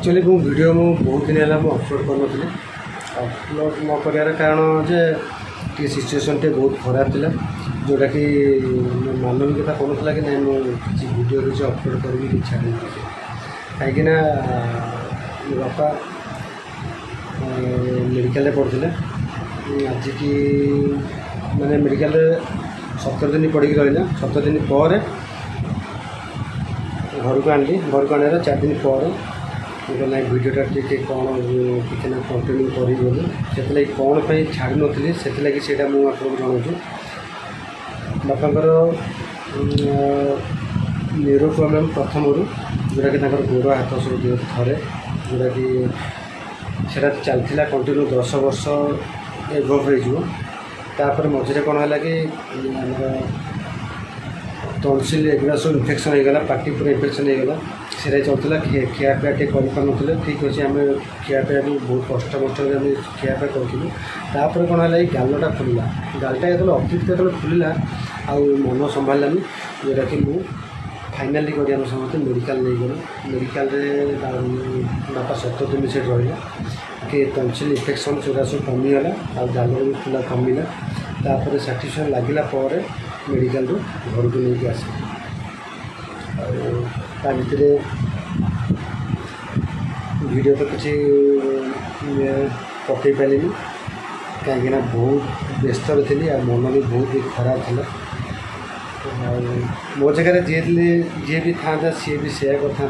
Actually मो video मु बहुत दिन है अपलोड कर अपलोड न कर कारण जे टी सिचुएसन टे बहुत खराब था जोटा कि मानविकता कौन कि ना मुझे वीडियो किसी अपलोड करी छाड़ी कहीं बापा मेडिकल पढ़ते आज की माने मेडिकल 17 दिन पढ़ी रहा 17 दिन पर घर को आनी घर को आने 4 दिन पर ना वीडियोटा टे कौन किसी ना कंटिन्यू करी से कौन पर छाड़ नी से मुझे जनाऊँ बापांर न्यूरो प्रोब्लेम प्रथम जोटा कि गोड़ हाथ सब थे जोटा कि सेटा चलता कंटिन्यू 10 वर्ष एभव होपर मझे कौन है कि टॉन्सिल एगुड़ा सब इन्फेक्शन होगा पार्टी पूरा इन्फेक्शन होगा से चलता खियापिया टे कर ठीक अच्छे आम खियापिया भी बहुत कष्ट खियापिया करूँ कौन है गालटा फुलला गालटा जो अतिरिक्त जो फुलला आउ मन संभालानी जोटा कि मुझे फाइनाली कर आम समस्त मेडिकल नहीं गलु मेडिकल बापा 17 दिन से रहा कि टॉन्सिल इन्फेक्शन से सब कमीगला आ गाल भी फुला कमिला तापर साटिस्फैक्शन लगला मेडिकल घर को लेकिन आस भर वीडियो तो किसी पकई पारे कहीं बहुत व्यस्त थी आ मन भी बहुत खराब था मो जगह जी भी था सी भी सेया करता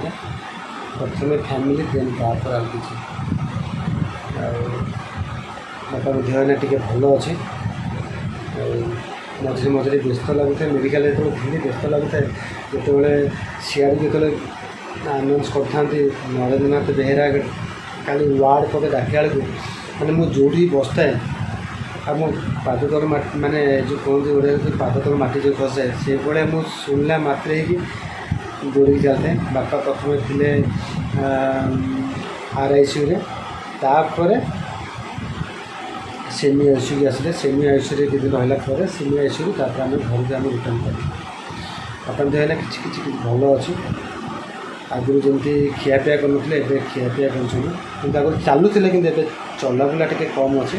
प्रथम फैमिली देन तापर आ कि बापा देहना टी भल अच्छे मझे मझे व्यस्त लगुता मेडिकल जो थी व्यस्त लगुता जिते सियाड़ जो आनाउंस करता नरेंद्रनाथ बेहेरा खाली वार्ड पके डाकिया बेलू मैंने मुझे जोड़ी बसताए आ मो पाद तल माने जो कहते ओडिया पाद तल माटी जो खसाए से भाया मुझे शुणला मात्रे ही दौड़ी चलते बापा प्रथम थे RICU तापर सेमी ICU आसिले सेमी ICU किसी दिन रहा सेमी ICU तापर आम घर को आम रिटर्न कर अपन देहना कि भल अच्छे आगुरी जमी खियापिया करते खियापिया कर चलुले कि चलाबुला टे कम अच्छे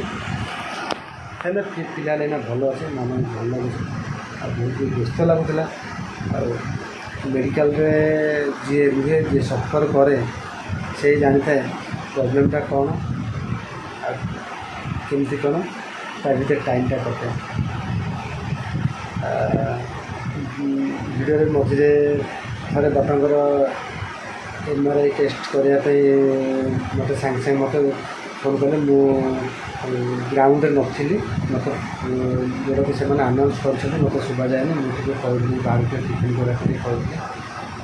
हेल्ले पिला भल अच्छे मन भल लगे बहुत व्यस्त लगुला मेडिकल जी रुहे जी सफर करे से जानी था प्रॉब्लमटा कौन केमती कौन भर टाइमटा कटे वीडियो मझे थे बापांर MRI टेस्ट करने मत सांगे सांगे मत फोन कले मु ग्राउंड नी मत जोटा कि से आनाउंस कर मत शुभा जाए मुझे कहली बाहर के टिफिन करा कहली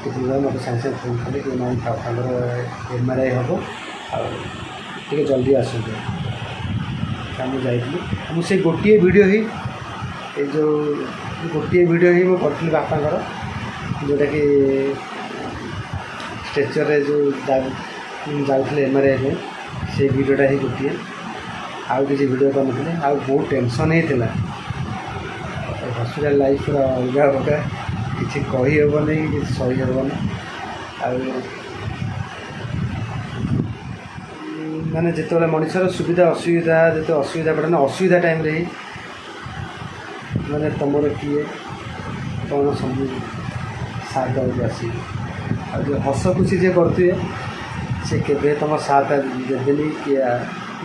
टिफिन मत सांगे सांगे फोन कले कि ना बापांर MRI हम आगे जल्दी आसते मुझे मुझे गोटे वीडियो ही जो गोटे वीडियो ही मुझे बापांर जोटा कि स्ट्रेचर जो जाऊे MRI में से वीडियोटा ही गोटे आउ किसी वीडियो कर आ बहुत टेंशन होता हस्पिटाल लाइफ पूरा अलग प्रकार किसी कहीहबनी कि सही हेबनी माने जिते मनुष्यर सुविधा असुविधा जिते असुविधा पड़े ना असुविधा टाइम रे ही माने तुमर किए कौन सब साथ आसी आ जो हस खुशी जे करते से केवे तुम साथ देवेनि किए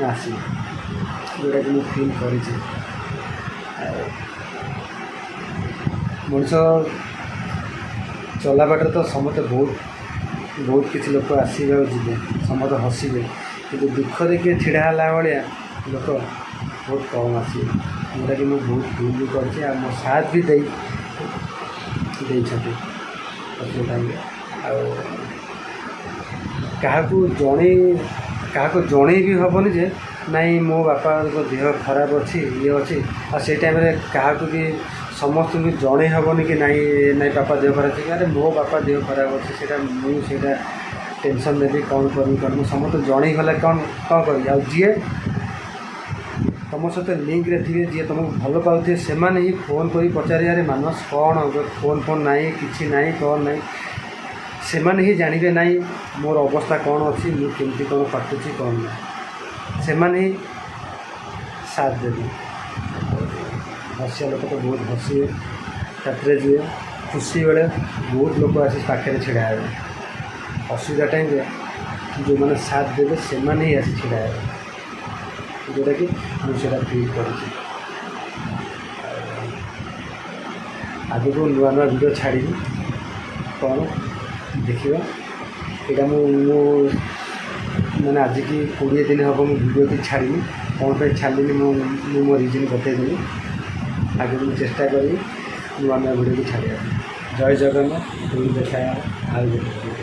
आसी जोटा कि मुझे फिल कर मनुष्य चला बाटर तो समस्त बहुत किसी लोक आसवे जी समस्त हसवे कि दुख देखिए छिड़ा भाया लोक बहुत कम आसवे जोटा कि मुझे बहुत भूल भी कर मो साथ भी दे टाइम क्या जड़े भी हेनी जे नाई मो बापा देह खराब अच्छी ये अच्छी आ से टाइम क्या भी समस्त भी जड़े हेनी कि नाई नाई बापा देह खराब अच्छे अरे मो बापा देह खराब अच्छे से मुझे टेंशन नेबी कौन करी समस्त जड़े गला कौन कर जी तुम सहित लिंक रे थे जी तुमको भल पाते से ही फोन कर पचारे अरे मानस कौन फोन फोन ना कि ना कौन ना ସେମାନେ ହିଁ ଜାଣିବେ ନାହିଁ ମୋର ଅବସ୍ଥା କ'ଣ ଅଛି, ମୁଁ କେମିତି କ'ଣ କାଟୁଛି କ'ଣ ନାହିଁ। ସେମାନେ ହିଁ ସାଥ୍ ଦେବେ। ହସିବା ଲୋକ ତ ବହୁତ ହସିବେ, ରାତିରେ ଯିବେ, ଖୁସି ବେଳେ ବହୁତ ଲୋକ ଆସି ପାଖରେ ଛିଡ଼ା ହେବେ। ଅସୁବିଧା ଟାଇମ୍ରେ ଯେଉଁମାନେ ସାଥ୍ ଦେବେ ସେମାନେ ହିଁ ଆସି ଛିଡ଼ା ହେବେ, ଯେଉଁଟାକି ମୁଁ ସେଇଟା ଫିଲ୍ କରିଛି। ଆଗକୁ ନୂଆ ନୂଆ ଭିଡ଼ିଓ ଛାଡ଼ିବି, କ'ଣ ଦେଖିବା। ଏଇଟା ମୁଁ ମାନେ ଆଜିକି 20 ଦିନ ହେବ ମୁଁ ଭିଡ଼ିଓ କିଛି ଛାଡ଼ିନି। କ'ଣ ପାଇଁ ଛାଡ଼ିଲିନି ମୁଁ ମୋ ରିଜିନ୍ ବତେଇଦେବି। ଆଗକୁ ମୁଁ ଚେଷ୍ଟା କରିବି ନୂଆ ନୂଆ ଭିଡ଼ିଓ ଛାଡ଼ିବା। ଜୟ ଜଗନ୍ନାଥ। ଦେଖା ଆଉ ଗୋଟେ